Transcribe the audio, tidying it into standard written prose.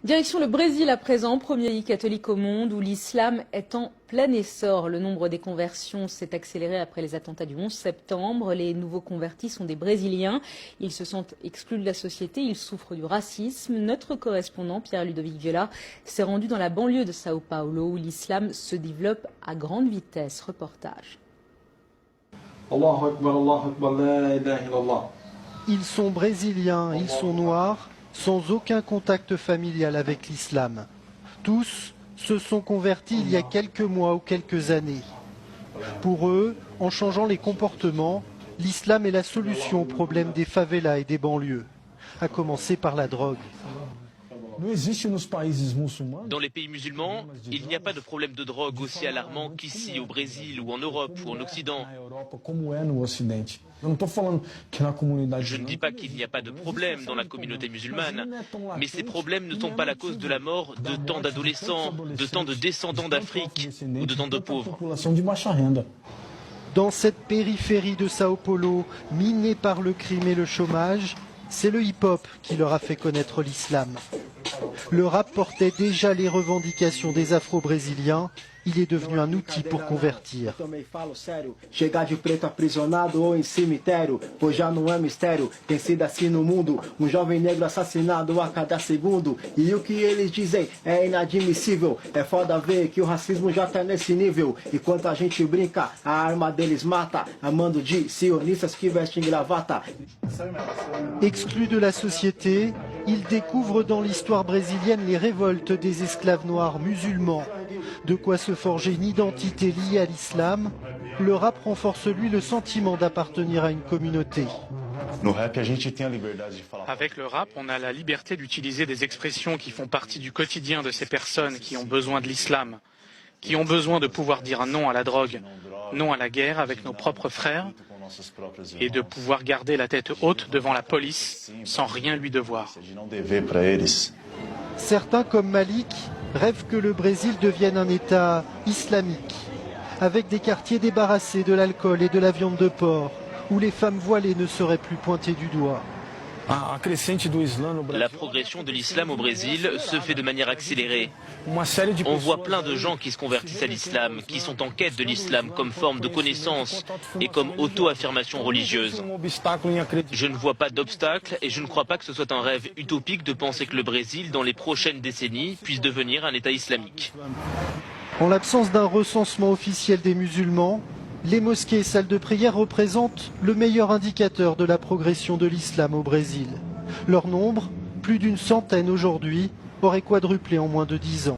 Direction le Brésil à présent, premier pays catholique au monde où l'islam est en plein essor. Le nombre des conversions s'est accéléré après les attentats du 11 septembre. Les nouveaux convertis sont des Brésiliens. Ils se sentent exclus de la société, ils souffrent du racisme. Notre correspondant Pierre-Ludovic Viola s'est rendu dans la banlieue de Sao Paulo où l'islam se développe à grande vitesse. Reportage. Ils sont brésiliens, ils sont noirs, sans aucun contact familial avec l'islam. Tous se sont convertis il y a quelques mois ou quelques années. Pour eux, en changeant les comportements, l'islam est la solution au problème des favelas et des banlieues, à commencer par la drogue. Dans les pays musulmans, il n'y a pas de problème de drogue aussi alarmant qu'ici, au Brésil ou en Europe ou en Occident. Je ne dis pas qu'il n'y a pas de problème dans la communauté musulmane, mais ces problèmes ne sont pas la cause de la mort de tant d'adolescents, de tant de descendants d'Afrique ou de tant de pauvres. Dans cette périphérie de Sao Paulo, minée par le crime et le chômage, c'est le hip-hop qui leur a fait connaître l'islam. Le rap portait déjà les revendications des Afro-Brésiliens. Il est devenu un outil pour convertir. Chegar de preto aprisionado ou em cemitério, pois já não é mistério. Tem sido assim no mundo, jovem negro assassinado a cada segundo. E o que eles dizem é inadmissível. É foda ver que o racismo já tá nesse nível. E quando a gente brinca, a arma deles mata. Amando de sionistas que vestem gravata. Exclus de la société, ils découvrent dans l'histoire brésilienne les révoltes des esclaves noirs musulmans. De quoi se forger une identité liée à l'islam. Le rap renforce lui le sentiment d'appartenir à une communauté. Avec le rap, on a la liberté d'utiliser des expressions qui font partie du quotidien de ces personnes qui ont besoin de l'islam, qui ont besoin de pouvoir dire non à la drogue, non à la guerre avec nos propres frères, et de pouvoir garder la tête haute devant la police sans rien lui devoir. Certains, comme Malik, rêvent que le Brésil devienne un État islamique, avec des quartiers débarrassés de l'alcool et de la viande de porc, où les femmes voilées ne seraient plus pointées du doigt. La progression de l'islam au Brésil se fait de manière accélérée. On voit plein de gens qui se convertissent à l'islam, qui sont en quête de l'islam comme forme de connaissance et comme auto-affirmation religieuse. Je ne vois pas d'obstacle et je ne crois pas que ce soit un rêve utopique de penser que le Brésil, dans les prochaines décennies, puisse devenir un État islamique. En l'absence d'un recensement officiel des musulmans, les mosquées et salles de prière représentent le meilleur indicateur de la progression de l'islam au Brésil. Leur nombre, plus d'une centaine aujourd'hui, aurait quadruplé en moins de 10 ans.